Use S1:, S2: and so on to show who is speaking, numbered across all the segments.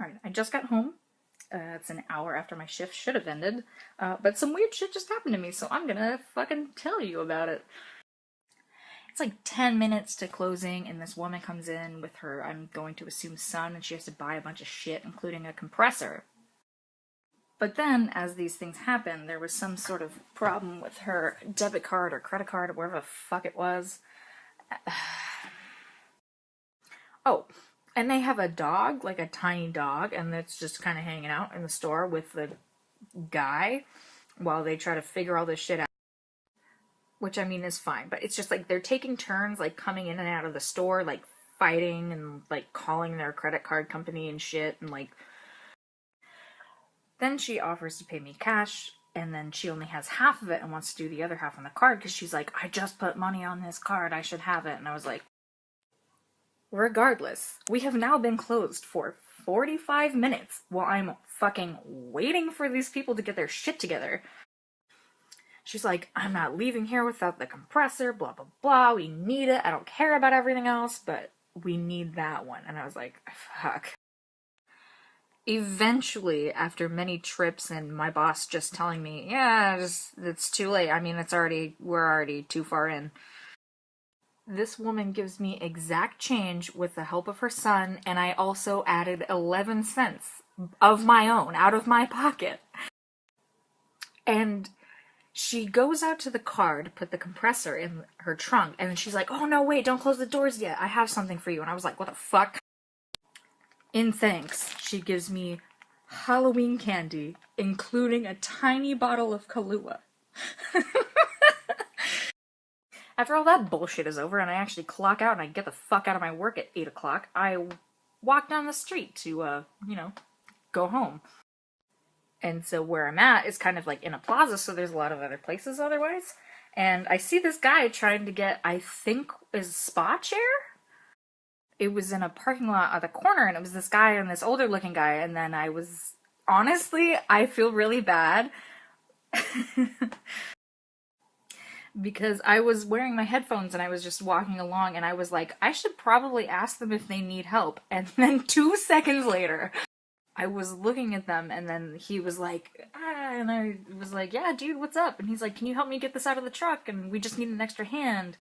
S1: Alright, I just got home. It's an hour after my shift should have ended, but some weird shit just happened to me, so I'm gonna fucking tell you about it. It's like 10 minutes to closing, and this woman comes in with her, I'm going to assume, son, and she has to buy a bunch of shit, including a compressor. But then, as these things happen, there was some sort of problem with her debit card or credit card or whatever the fuck it was. Oh, and they have a dog, like a tiny dog, and it's just kind of hanging out in the store with the guy while they try to figure all this shit out. Which, I mean, is fine, but it's just like they're taking turns, like, coming in and out of the store, like, fighting and, like, calling their credit card company and shit, and, like... Then she offers to pay me cash, and then she only has half of it and wants to do the other half on the card, because she's like, I just put money on this card, I should have it, and I was like... Regardless, we have now been closed for 45 minutes while I'm fucking waiting for these people to get their shit together. She's like, I'm not leaving here without the compressor, blah, blah, blah, we need it, I don't care about everything else, but we need that one. And I was like, fuck. Eventually, after many trips and my boss just telling me, yeah, it's too late, I mean, we're already too far in. This woman gives me exact change with the help of her son, and I also added 11 cents of my own, out of my pocket. And she goes out to the car to put the compressor in her trunk, and then she's like, oh no, wait, don't close the doors yet, I have something for you. And I was like, what the fuck? In thanks, she gives me Halloween candy, including a tiny bottle of Kahlua. After all that bullshit is over and I actually clock out and I get the fuck out of my work at 8 o'clock, I walk down the street to, go home. And so where I'm at is kind of like in a plaza, so there's a lot of other places otherwise. And I see this guy trying to get, I think, is a spa chair? It was in a parking lot at the corner, and it was this guy and this older looking guy, and then honestly, I feel really bad. Because I was wearing my headphones and I was just walking along and I was like, I should probably ask them if they need help. And then 2 seconds later, I was looking at them and then he was like, and I was like, yeah, dude, what's up? And he's like, can you help me get this out of the truck? And we just need an extra hand.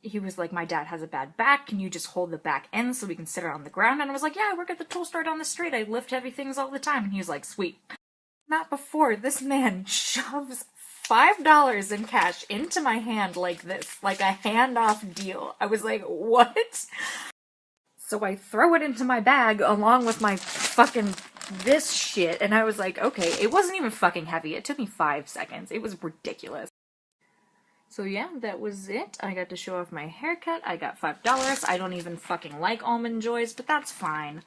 S1: He was like, my dad has a bad back. Can you just hold the back end so we can sit it on the ground? And I was like, yeah, I work at the tool store down the street. I lift heavy things all the time. And he was like, sweet. Not before this man shoves $5 in cash into my hand like this, like a handoff deal. I was like, what? So I throw it into my bag along with my fucking this shit, and I was like, okay, it wasn't even fucking heavy. It took me 5 seconds. It was ridiculous. So yeah, that was it. I got to show off my haircut. I got $5. I don't even fucking like Almond Joys, but that's fine.